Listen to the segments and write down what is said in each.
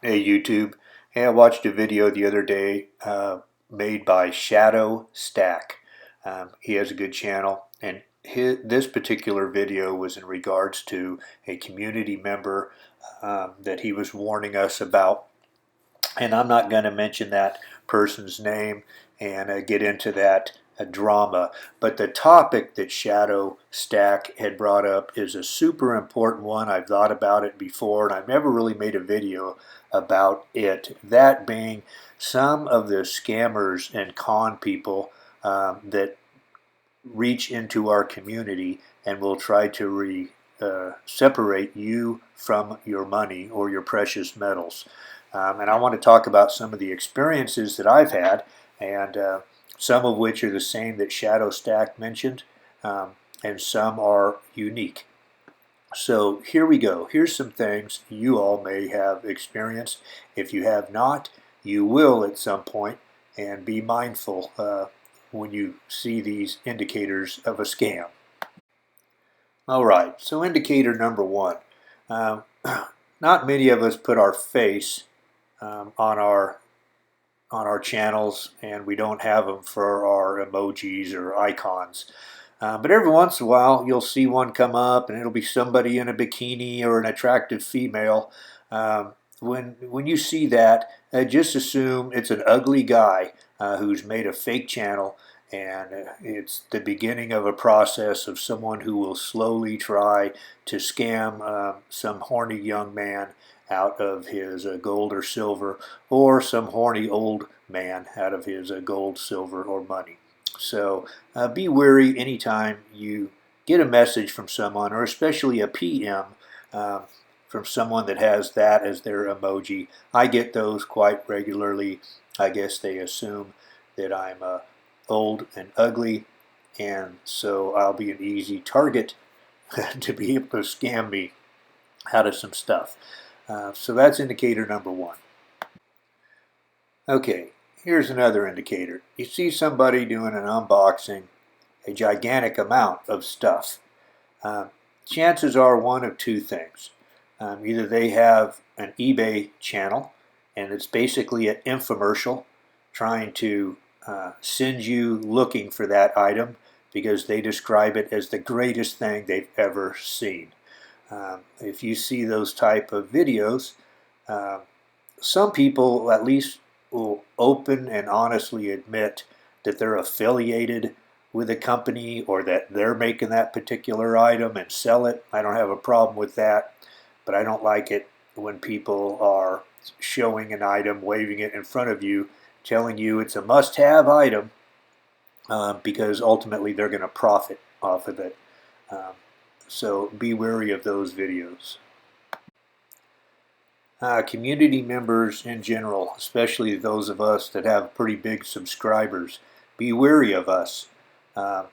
Hey YouTube. Hey, I watched a video the other day made by Shadow Stack. He has a good channel, and this particular video was in regards to a community member that he was warning us about. And I'm not going to mention that person's name and get into that drama. But the topic that Shadow Stack had brought up is a super important one. I've thought about it before, and I've never really made a video about it. That being some of the scammers and con people that reach into our community and will try to separate you from your money or your precious metals. And I want to talk about some of the experiences that I've had, and some of which are the same that Shadow Stack mentioned, and some are unique. So here we go. Here's some things you all may have experienced. If you have not, you will at some point, and be mindful when you see these indicators of a scam. All right, so indicator number one. Um, Not many of us put our face on our channels, and we don't have them for our emojis or icons. But every once in a while, you'll see one come up, and it'll be somebody in a bikini or an attractive female. When you see that, just assume it's an ugly guy who's made a fake channel, and it's the beginning of a process of someone who will slowly try to scam some horny young man out of his gold or silver, or some horny old man out of his gold, silver, or money. So be wary anytime you get a message from someone, or especially a PM from someone that has that as their emoji. I get those quite regularly. I guess they assume that I'm old and ugly, and so I'll be an easy target to be able to scam me out of some stuff. So that's indicator number one. Okay, here's another indicator. You see somebody doing an unboxing, a gigantic amount of stuff. Um, Chances are one of two things. Either they have an eBay channel, and it's basically an infomercial trying to send you looking for that item because they describe it as the greatest thing they've ever seen. If you see those type of videos, uh, some people at least will open and honestly admit that they're affiliated with a company or that they're making that particular item and sell it. I don't have a problem with that, but I don't like it when people are showing an item, waving it in front of you, telling you it's a must-have item because ultimately they're going to profit off of it. Um, so be wary of those videos. Community members in general, especially those of us that have pretty big subscribers, be wary of us. Uh,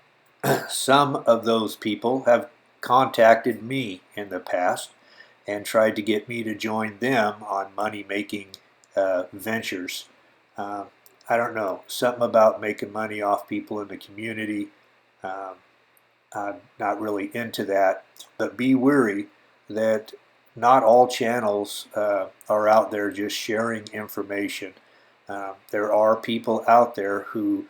some of those people have contacted me in the past and tried to get me to join them on money-making ventures. Um, I don't know, something about making money off people in the community. Um, I'm not really into that, but be wary that not all channels are out there just sharing information. There are people out there who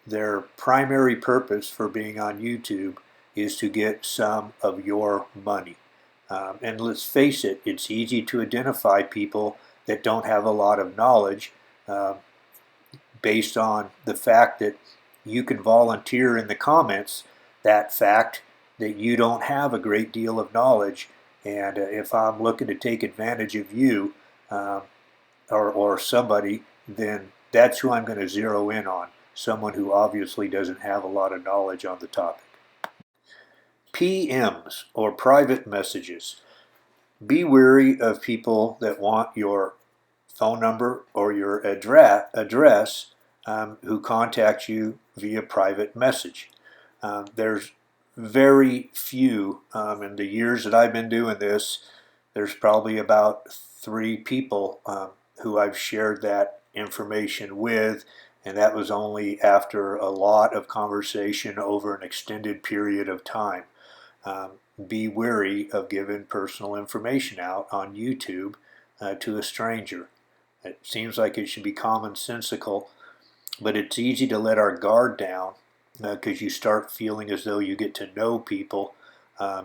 their primary purpose for being on YouTube is to get some of your money. And let's face it, it's easy to identify people that don't have a lot of knowledge uh, based on the fact that you can volunteer in the comments that fact that you don't have a great deal of knowledge. And if I'm looking to take advantage of you um, or somebody, then that's who I'm going to zero in on, someone who obviously doesn't have a lot of knowledge on the topic. PMs, or private messages. Be wary of people that want your phone number or your address who contact you via private message. There's very few, in the years that I've been doing this, there's probably about 3 people who I've shared that information with, and that was only after a lot of conversation over an extended period of time. Um, be wary of giving personal information out on YouTube to a stranger. It seems like it should be commonsensical, but it's easy to let our guard down because you start feeling as though you get to know people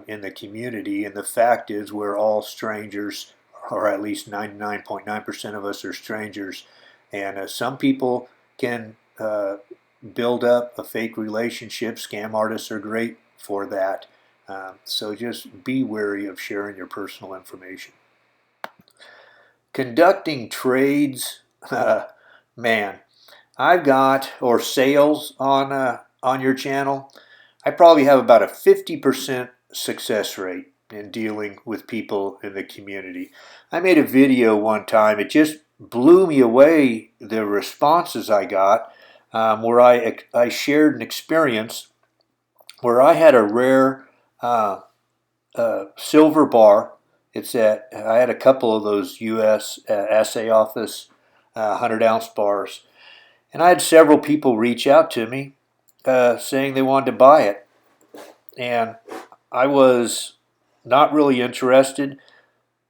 in the community. And the fact is, we're all strangers, or at least 99.9% of us are strangers. And some people can build up a fake relationship. Scam artists are great for that. So just be wary of sharing your personal information. Conducting trades, man, I've got, or sales on your channel, I probably have about a 50% success rate in dealing with people in the community. I made a video one time, it just blew me away, the responses I got, where I shared an experience where I had a rare silver bar. I had a couple of those U.S. Assay Office 100-ounce bars, and I had several people reach out to me saying they wanted to buy it, and I was not really interested,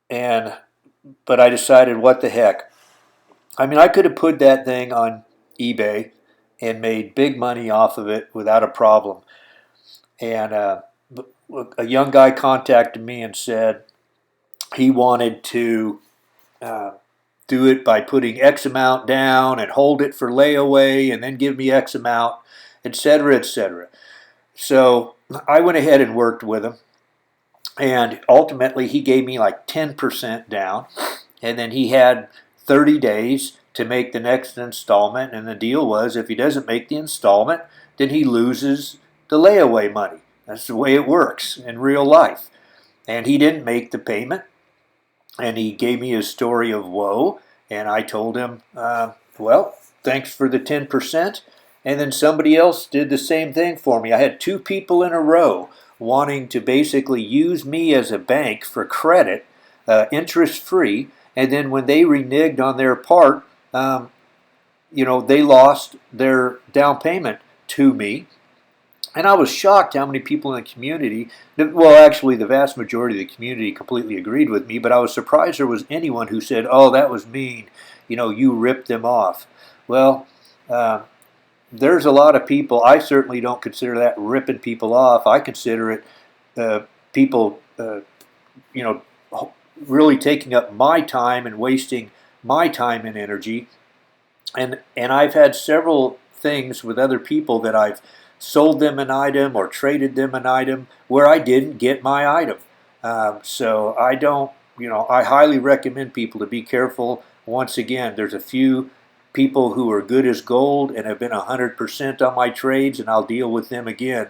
but I decided, what the heck. I mean, I could have put that thing on eBay and made big money off of it without a problem. And a young guy contacted me and said he wanted to do it by putting X amount down and hold it for layaway and then give me X amount, etc., etc. So I went ahead and worked with him, and ultimately he gave me like 10% down, and then he had 30 days to make the next installment, and the deal was, if he doesn't make the installment, then he loses the layaway money. That's the way it works in real life. And he didn't make the payment, and he gave me his story of woe, and I told him, well, thanks for the 10%. And then somebody else did the same thing for me. I had two people in a row wanting to basically use me as a bank for credit, interest-free, and then when they reneged on their part, they lost their down payment to me. And I was shocked how many people in the community, well, actually the vast majority of the community completely agreed with me, but I was surprised there was anyone who said, oh, that was mean, you ripped them off. Well, there's a lot of people, I certainly don't consider that ripping people off. I consider it people, really taking up my time and wasting my time and energy. And I've had several things with other people that I've sold them an item or traded them an item where I didn't get my item. So I don't, I highly recommend people to be careful. Once again, there's a few people who are good as gold and have been 100% on my trades, and I'll deal with them again.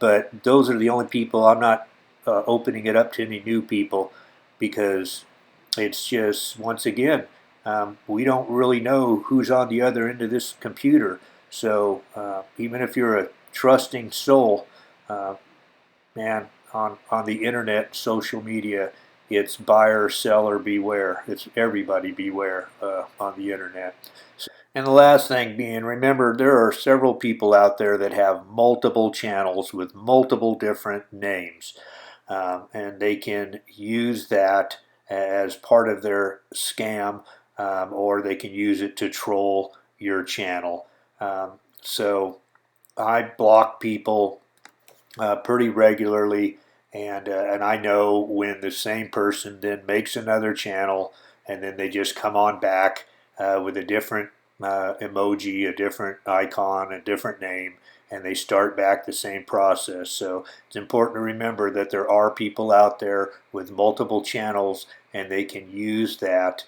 But those are the only people. I'm not opening it up to any new people, because it's just, once again, we don't really know who's on the other end of this computer. So even if you're a trusting soul, man, on the internet, social media, it's buyer, seller, beware. It's everybody beware on the internet. And the last thing being, remember, there are several people out there that have multiple channels with multiple different names. And they can use that as part of their scam, or they can use it to troll your channel. So I block people pretty regularly, and I know when the same person then makes another channel, and then they just come on back with a different emoji, a different icon, a different name, and they start back the same process. So it's important to remember that there are people out there with multiple channels, and they can use that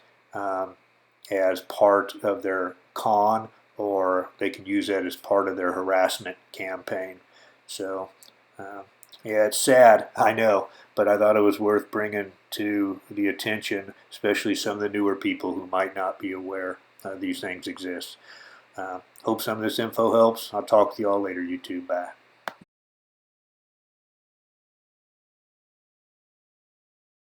as part of their con, or they can use that as part of their harassment campaign. So yeah, it's sad, I know, but I thought it was worth bringing to the attention, especially some of the newer people who might not be aware these things exist. Hope some of this info helps. I'll talk to you all later, YouTube. Bye.